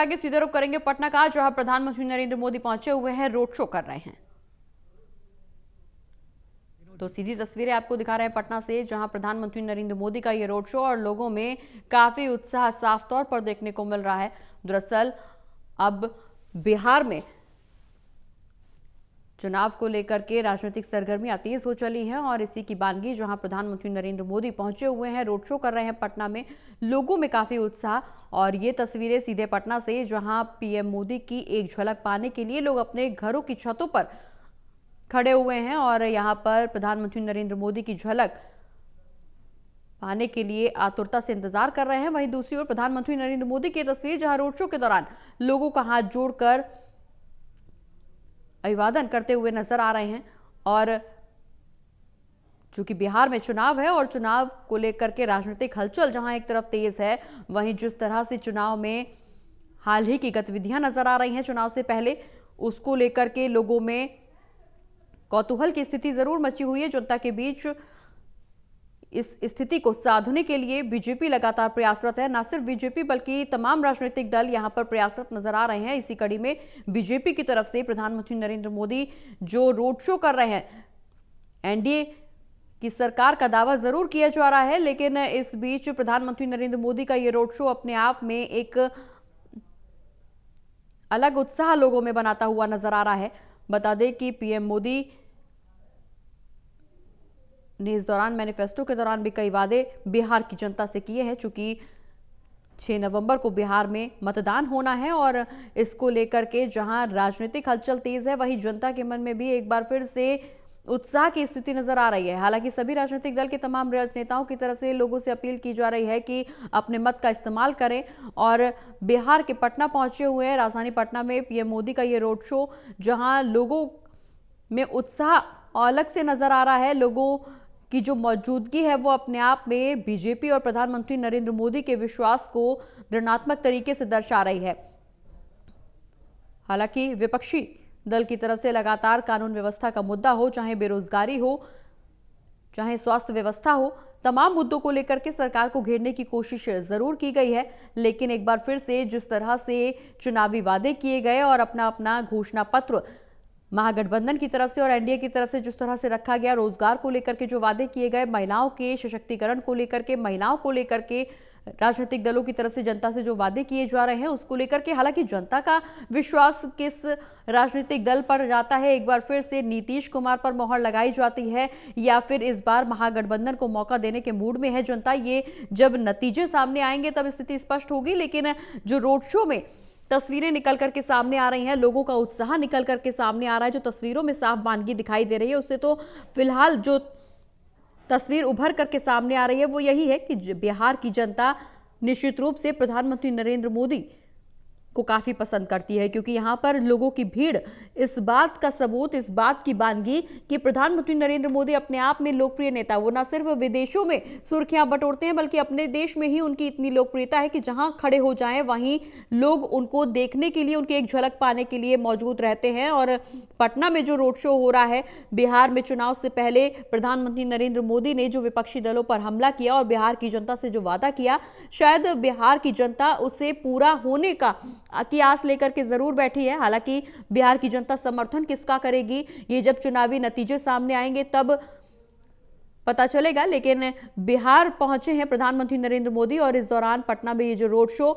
आगे सीधे रुख करेंगे पटना का, जहां प्रधानमंत्री नरेंद्र मोदी पहुंचे हुए हैं, रोड शो कर रहे हैं। तो सीधी तस्वीरें आपको दिखा रहे हैं पटना से, जहां प्रधानमंत्री नरेंद्र मोदी का ये रोड शो और लोगों में काफी उत्साह साफ तौर पर देखने को मिल रहा है। दरअसल अब बिहार में चुनाव को लेकर के राजनीतिक सरगर्मियां तेज हो चली हैं और इसी की बानगी जहां प्रधानमंत्री नरेंद्र मोदी पहुंचे हुए हैं, रोड शो कर रहे हैं पटना में, लोगों में काफी उत्साह। और ये तस्वीरें सीधे पटना से, जहां पीएम मोदी की एक झलक पाने के लिए लोग अपने घरों की छतों पर खड़े हुए हैं और यहां पर प्रधानमंत्री नरेंद्र मोदी की झलक पाने के लिए आतुरता से इंतजार कर रहे हैं। वहीं दूसरी ओर प्रधानमंत्री नरेंद्र मोदी की तस्वीर, जहां रोड शो के दौरान लोगों का हाथ जोड़कर अभिवादन करते हुए नजर आ रहे हैं। और चूंकि बिहार में चुनाव है और चुनाव को लेकर के राजनीतिक हलचल जहां एक तरफ तेज है, वहीं जिस तरह से चुनाव में हाल ही की गतिविधियां नजर आ रही हैं चुनाव से पहले, उसको लेकर के लोगों में कौतूहल की स्थिति जरूर मची हुई है। जनता के बीच इस स्थिति को साधने के लिए बीजेपी लगातार प्रयासरत है। न सिर्फ बीजेपी बल्कि तमाम राजनीतिक दल यहां पर प्रयासरत नजर आ रहे हैं। इसी कड़ी में बीजेपी की तरफ से प्रधानमंत्री नरेंद्र मोदी जो रोड शो कर रहे हैं, एनडीए की सरकार का दावा जरूर किया जा रहा है, लेकिन इस बीच प्रधानमंत्री नरेंद्र मोदी का ये रोड शो अपने आप में एक अलग उत्साह लोगों में बनाता हुआ नजर आ रहा है। बता दें कि पीएम मोदी ने इस दौरान मैनिफेस्टो के दौरान भी कई वादे बिहार की जनता से किए हैं। चूंकि 6 नवंबर को बिहार में मतदान होना है और इसको लेकर के जहां राजनीतिक हलचल तेज है, वहीं जनता के मन में भी एक बार फिर से उत्साह की स्थिति नजर आ रही है। हालांकि सभी राजनीतिक दल के तमाम राजनेताओं की तरफ से लोगों से अपील की जा रही है कि अपने मत का इस्तेमाल करें और बिहार के पटना पहुंचे हुए हैं, राजधानी पटना में पीएम मोदी का ये रोड शो, जहां लोगों में उत्साह अलग से नजर आ रहा है। लोगों की जो मौजूदगी है वो अपने आप में बीजेपी और प्रधानमंत्री नरेंद्र मोदी के विश्वास को ऋणात्मक तरीके से दर्शा रही है। हालांकि विपक्षी दल की तरफ से लगातार कानून व्यवस्था का मुद्दा हो, चाहे बेरोजगारी हो, चाहे स्वास्थ्य व्यवस्था हो, तमाम मुद्दों को लेकर के सरकार को घेरने की कोशिश जरूर की गई है। लेकिन एक बार फिर से जिस तरह से चुनावी वादे किए गए और अपना अपना घोषणा पत्र महागठबंधन की तरफ से और एनडीए की तरफ से जिस तरह से रखा गया, रोजगार को लेकर के जो वादे किए गए, महिलाओं के सशक्तिकरण को लेकर के, महिलाओं को लेकर के राजनीतिक दलों की तरफ से जनता से जो वादे किए जा रहे हैं उसको लेकर के, हालांकि जनता का विश्वास किस राजनीतिक दल पर जाता है, एक बार फिर से नीतीश कुमार पर मोहर लगाई जाती है या फिर इस बार महागठबंधन को मौका देने के मूड में है जनता, ये जब नतीजे सामने आएंगे तब स्थिति स्पष्ट होगी। लेकिन जो रोड शो में तस्वीरें निकल करके सामने आ रही हैं, लोगों का उत्साह निकल करके सामने आ रहा है, जो तस्वीरों में साफ बानगी दिखाई दे रही है, उससे तो फिलहाल जो तस्वीर उभर करके सामने आ रही है वो यही है कि बिहार की जनता निश्चित रूप से प्रधानमंत्री नरेंद्र मोदी को काफी पसंद करती है, क्योंकि यहां पर लोगों की भीड़ इस बात का सबूत, इस बात की बानगी कि प्रधानमंत्री नरेंद्र मोदी अपने आप में लोकप्रिय नेता, वो न सिर्फ विदेशों में सुर्खियां बटोरते हैं बल्कि अपने देश में ही उनकी इतनी लोकप्रियता है कि जहां खड़े हो जाएं वहीं लोग उनको देखने के लिए, उनकी एक झलक पाने के लिए मौजूद रहते हैं। और पटना में जो रोड शो हो रहा है, बिहार में चुनाव से पहले प्रधानमंत्री नरेंद्र मोदी ने जो विपक्षी दलों पर हमला किया और बिहार की जनता से जो वादा किया, शायद बिहार की जनता उसे पूरा होने की आस लेकर के जरूर बैठी है। हालांकि बिहार की जनता समर्थन किसका करेगी ये जब चुनावी नतीजे सामने आएंगे तब पता चलेगा। लेकिन बिहार पहुंचे हैं प्रधानमंत्री नरेंद्र मोदी और इस दौरान पटना में ये जो रोड शो,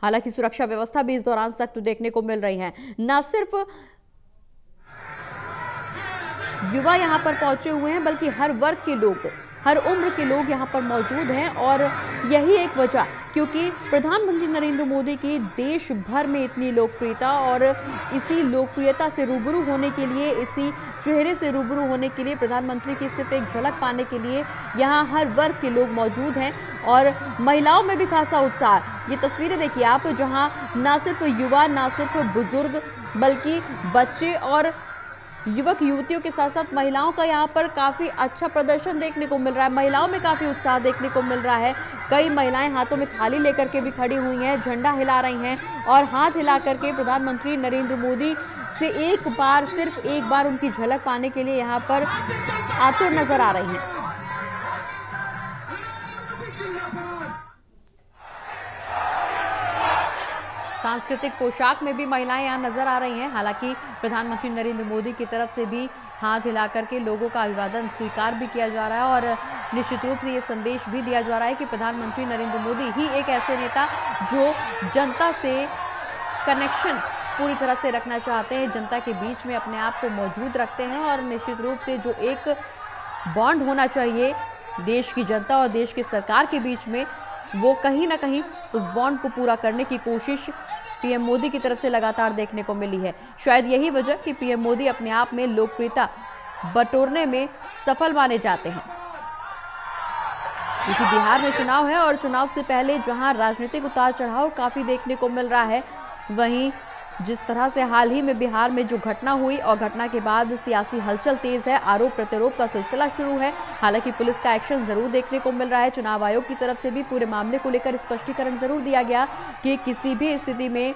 हालांकि सुरक्षा व्यवस्था भी इस दौरान सख्त देखने को मिल रही है। न सिर्फ युवा यहां पर पहुंचे हुए हैं बल्कि हर वर्ग के लोग, हर उम्र के लोग यहां पर मौजूद हैं और यही एक वजह, क्योंकि प्रधानमंत्री नरेंद्र मोदी की देश भर में इतनी लोकप्रियता और इसी लोकप्रियता से रूबरू होने के लिए, इसी चेहरे से रूबरू होने के लिए, प्रधानमंत्री की सिर्फ एक झलक पाने के लिए यहां हर वर्ग के लोग मौजूद हैं और महिलाओं में भी खासा उत्साह। ये तस्वीरें देखिए आप, जहां ना सिर्फ युवा, ना सिर्फ बुजुर्ग बल्कि बच्चे और युवक युवतियों के साथ साथ महिलाओं का यहाँ पर काफी अच्छा प्रदर्शन देखने को मिल रहा है। महिलाओं में काफी उत्साह देखने को मिल रहा है। कई महिलाएं हाथों में थाली लेकर के भी खड़ी हुई हैं, झंडा हिला रही हैं और हाथ हिला करके प्रधानमंत्री नरेंद्र मोदी से एक बार, सिर्फ एक बार उनकी झलक पाने के लिए यहाँ पर आतुर नजर आ रही हैं। सांस्कृतिक पोशाक में भी महिलाएं यहां नजर आ रही हैं। हालांकि प्रधानमंत्री नरेंद्र मोदी की तरफ से भी हाथ हिला करके लोगों का अभिवादन स्वीकार भी किया जा रहा है और निश्चित रूप से ये संदेश भी दिया जा रहा है कि प्रधानमंत्री नरेंद्र मोदी ही एक ऐसे नेता जो जनता से कनेक्शन पूरी तरह से रखना चाहते हैं, जनता के बीच में अपने आप को मौजूद रखते हैं और निश्चित रूप से जो एक बॉन्ड होना चाहिए देश की जनता और देश की सरकार के बीच में, वो कहीं ना कहीं उस बॉन्ड को पूरा करने की कोशिश पीएम मोदी की तरफ से लगातार देखने को मिली है। शायद यही वजह कि पीएम मोदी अपने आप में लोकप्रियता बटोरने में सफल माने जाते हैं, क्योंकि बिहार में चुनाव है और चुनाव से पहले जहां राजनीतिक उतार चढ़ाव काफी देखने को मिल रहा है, वहीं जिस तरह से हाल ही में बिहार में जो घटना हुई और घटना के बाद सियासी हलचल तेज है, आरोप प्रत्यारोप का सिलसिला शुरू है। हालांकि पुलिस का एक्शन जरूर देखने को मिल रहा है। चुनाव आयोग की तरफ से भी पूरे मामले को लेकर स्पष्टीकरण जरूर दिया गया कि किसी भी स्थिति में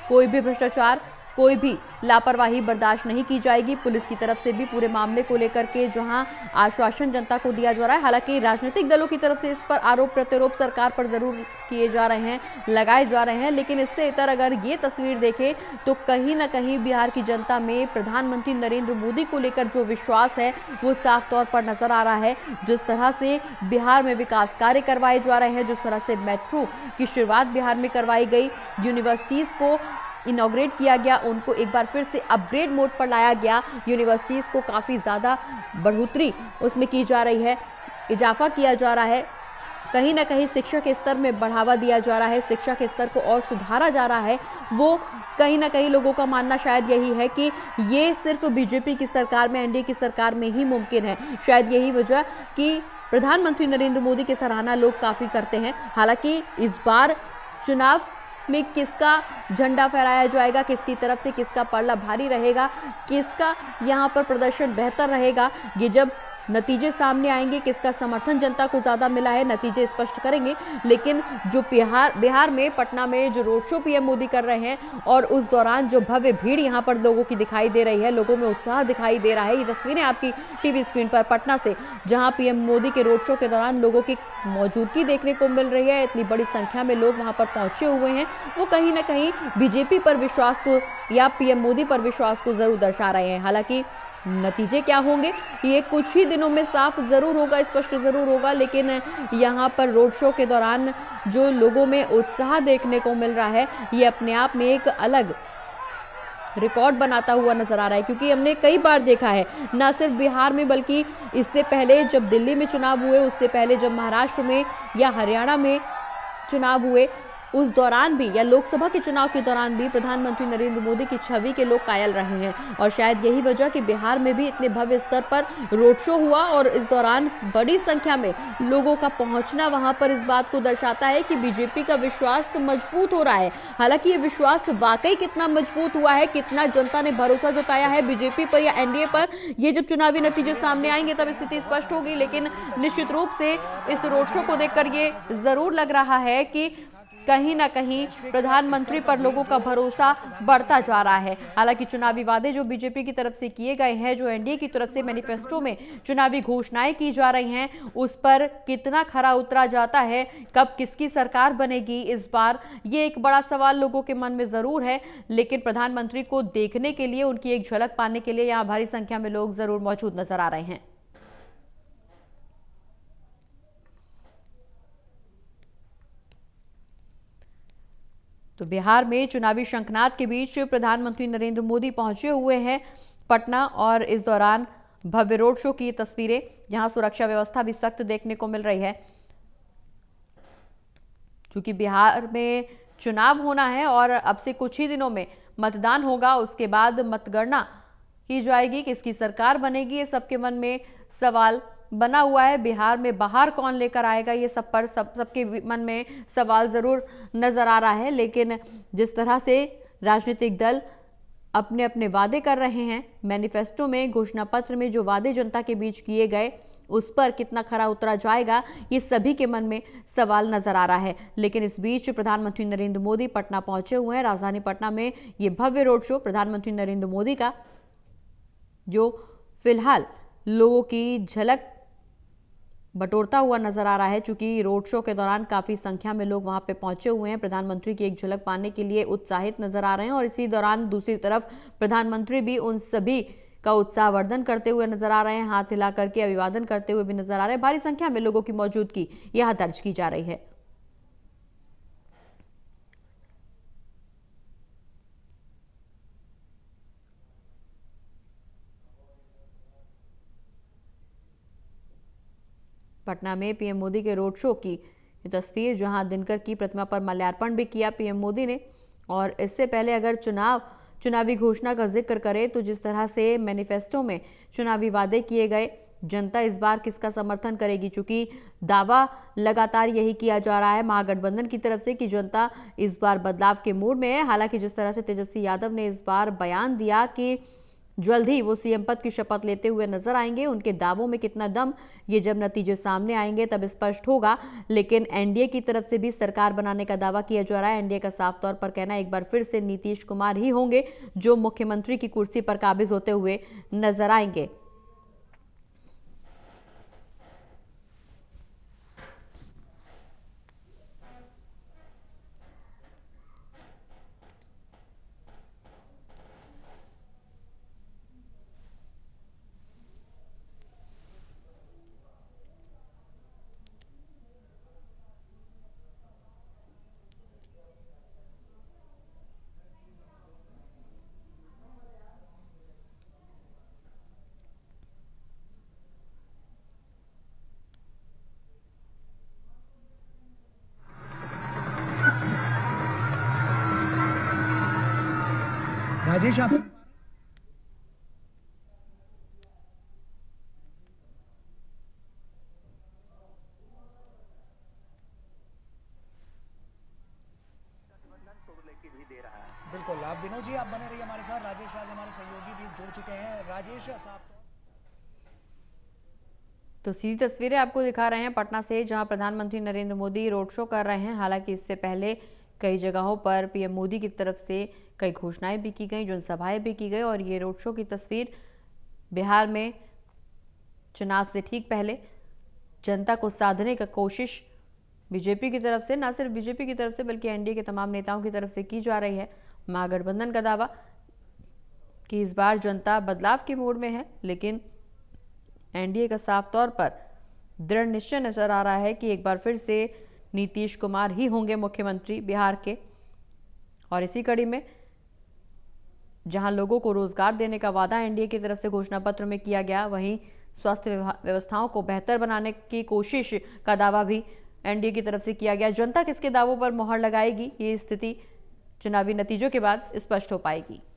कोई भी भ्रष्टाचार, कोई भी लापरवाही बर्दाश्त नहीं की जाएगी। पुलिस की तरफ से भी पूरे मामले को लेकर के जहां आश्वासन जनता को दिया जा रहा है, हालांकि राजनीतिक दलों की तरफ से इस पर आरोप प्रत्यारोप सरकार पर जरूर किए जा रहे हैं, लगाए जा रहे हैं, लेकिन इससे इतर अगर ये तस्वीर देखें तो कहीं ना कहीं बिहार की जनता में प्रधानमंत्री नरेंद्र मोदी को लेकर जो विश्वास है वो साफ तौर पर नजर आ रहा है। जिस तरह से बिहार में विकास कार्य करवाए जा रहे हैं, जिस तरह से मेट्रो की शुरुआत बिहार में करवाई गई, यूनिवर्सिटीज को इनॉग्रेट किया गया, उनको एक बार फिर से अपग्रेड मोड पर लाया गया, यूनिवर्सिटीज को काफ़ी ज़्यादा बढ़ोतरी उसमें की जा रही है, इजाफा किया जा रहा है, कहीं ना कहीं शिक्षा के स्तर में बढ़ावा दिया जा रहा है, शिक्षा के स्तर को और सुधारा जा रहा है। वो कहीं ना कहीं लोगों का मानना शायद यही है कि ये सिर्फ बीजेपी की सरकार में, एनडीए की सरकार में ही मुमकिन है। शायद यही वजह कि प्रधानमंत्री नरेंद्र मोदी की सराहना लोग काफ़ी करते हैं। हालांकि इस बार चुनाव में किसका झंडा फहराया जाएगा, किसकी तरफ से किसका पल्ला भारी रहेगा, किसका यहां पर प्रदर्शन बेहतर रहेगा, ये जब नतीजे सामने आएंगे, किसका समर्थन जनता को ज़्यादा मिला है, नतीजे स्पष्ट करेंगे। लेकिन जो बिहार में, पटना में जो रोड शो पीएम मोदी कर रहे हैं और उस दौरान जो भव्य भीड़ यहाँ पर लोगों की दिखाई दे रही है, लोगों में उत्साह दिखाई दे रहा है, ये तस्वीरें आपकी टीवी स्क्रीन पर पटना से, जहाँ पीएम मोदी के रोड शो के दौरान लोगों की मौजूदगी देखने को मिल रही है, इतनी बड़ी संख्या में लोग वहाँ पर पहुँचे हुए हैं, वो कहीं ना कहीं बीजेपी पर विश्वास को या पीएम मोदी पर विश्वास को जरूर दर्शा रहे हैं। हालांकि नतीजे क्या होंगे ये कुछ ही दिनों में साफ जरूर होगा, स्पष्ट जरूर होगा, लेकिन यहाँ पर रोड शो के दौरान जो लोगों में उत्साह देखने को मिल रहा है, ये अपने आप में एक अलग रिकॉर्ड बनाता हुआ नजर आ रहा है, क्योंकि हमने कई बार देखा है, ना सिर्फ बिहार में बल्कि इससे पहले जब दिल्ली में चुनाव हुए, उससे पहले जब महाराष्ट्र में या हरियाणा में चुनाव हुए, उस दौरान भी या लोकसभा के चुनाव के दौरान भी प्रधानमंत्री नरेंद्र मोदी की छवि के लोग कायल रहे हैं। और शायद यही वजह कि बिहार में भी इतने भव्य स्तर पर रोड शो हुआ और इस दौरान बड़ी संख्या में लोगों का पहुंचना वहां पर इस बात को दर्शाता है कि बीजेपी का विश्वास मजबूत हो रहा है। हालांकि ये विश्वास वाकई कितना मजबूत हुआ है, कितना जनता ने भरोसा जताया है बीजेपी पर या एनडीए पर, ये जब चुनावी नतीजे सामने आएंगे तब स्थिति स्पष्ट होगी। लेकिन निश्चित रूप से इस रोड शो को देखकर ये जरूर लग रहा है कि कहीं ना कहीं प्रधानमंत्री पर लोगों का भरोसा बढ़ता जा रहा है। हालांकि चुनावी वादे जो बीजेपी की तरफ से किए गए हैं, जो एनडीए की तरफ से मैनिफेस्टो में चुनावी घोषणाएं की जा रही हैं, उस पर कितना खरा उतरा जाता है, कब किसकी सरकार बनेगी इस बार, ये एक बड़ा सवाल लोगों के मन में जरूर है। लेकिन प्रधानमंत्री को देखने के लिए, उनकी एक झलक पाने के लिए यहाँ भारी संख्या में लोग जरूर मौजूद नजर आ रहे हैं। तो बिहार में चुनावी शंखनाद के बीच प्रधानमंत्री नरेंद्र मोदी पहुंचे हुए हैं पटना, और इस दौरान भव्य रोड शो की तस्वीरें, जहां सुरक्षा व्यवस्था भी सख्त देखने को मिल रही है, क्योंकि बिहार में चुनाव होना है और अब से कुछ ही दिनों में मतदान होगा, उसके बाद मतगणना की जाएगी, किसकी सरकार बनेगी, ये सबके मन में सवाल बना हुआ है। बिहार में बाहर कौन लेकर आएगा, ये सब पर सबके मन में सवाल जरूर नजर आ रहा है। लेकिन जिस तरह से राजनीतिक दल अपने अपने वादे कर रहे हैं, मैनिफेस्टो में, घोषणा पत्र में जो वादे जनता के बीच किए गए, उस पर कितना खरा उतरा जाएगा, ये सभी के मन में सवाल नजर आ रहा है। लेकिन इस बीच प्रधानमंत्री नरेंद्र मोदी पटना पहुंचे हुए हैं। राजधानी पटना में ये भव्य रोड शो प्रधानमंत्री नरेंद्र मोदी का, जो फिलहाल लोगों की झलक बटोरता हुआ नजर आ रहा है। चूंकि रोड शो के दौरान काफी संख्या में लोग वहां पे पहुंचे हुए हैं, प्रधानमंत्री की एक झलक पाने के लिए उत्साहित नजर आ रहे हैं और इसी दौरान दूसरी तरफ प्रधानमंत्री भी उन सभी का उत्साहवर्धन करते हुए नजर आ रहे हैं, हाथ हिला करके अभिवादन करते हुए भी नजर आ रहे हैं। भारी संख्या में लोगों की मौजूदगी यहां दर्ज की जा रही है। पटना में पीएम मोदी के रोड शो की ये तस्वीर, जहां दिनकर की प्रतिमा पर माल्यार्पण भी किया पीएम मोदी ने। और इससे पहले अगर चुनावी घोषणा का जिक्र करें तो जिस तरह से मैनिफेस्टो में चुनावी वादे किए गए, जनता इस बार किसका समर्थन करेगी? चूंकि दावा लगातार यही किया जा रहा है महागठबंधन की तरफ से कि जनता इस बार बदलाव के मूड में है। हालांकि जिस तरह से तेजस्वी यादव ने इस बार बयान दिया कि जल्द ही वो सीएम पद की शपथ लेते हुए नजर आएंगे, उनके दावों में कितना दम, ये जब नतीजे सामने आएंगे तब स्पष्ट होगा। लेकिन एनडीए की तरफ से भी सरकार बनाने का दावा किया जा रहा है। एनडीए का साफ तौर पर कहना है एक बार फिर से नीतीश कुमार ही होंगे जो मुख्यमंत्री की कुर्सी पर काबिज होते हुए नजर आएंगे। राजेश आप बिल्कुल, आप विनोद जी आप बने रहिए हमारे साथ। राजेश राज हमारे सहयोगी भी जुड़ चुके हैं। राजेश साहब तो सीधी तस्वीरें आपको दिखा रहे हैं पटना से, जहां प्रधानमंत्री नरेंद्र मोदी रोड शो कर रहे हैं। हालांकि इससे पहले कई जगहों पर पीएम मोदी की तरफ से कई घोषणाएं भी की गई, जनसभाएं भी की गई। और ये रोड शो की तस्वीर बिहार में चुनाव से ठीक पहले जनता को साधने का कोशिश बीजेपी की तरफ से, ना सिर्फ बीजेपी की तरफ से बल्कि एनडीए के तमाम नेताओं की तरफ से की जा रही है। महागठबंधन का दावा कि इस बार जनता बदलाव के मूड में है, लेकिन एनडीए का साफ तौर पर दृढ़ निश्चय नजर आ रहा है कि एक बार फिर से नीतीश कुमार ही होंगे मुख्यमंत्री बिहार के। और इसी कड़ी में जहां लोगों को रोजगार देने का वादा एनडीए की तरफ से घोषणा पत्र में किया गया, वहीं स्वास्थ्य व्यवस्थाओं को बेहतर बनाने की कोशिश का दावा भी एनडीए की तरफ से किया गया। जनता किसके दावों पर मोहर लगाएगी, ये स्थिति चुनावी नतीजों के बाद स्पष्ट हो पाएगी।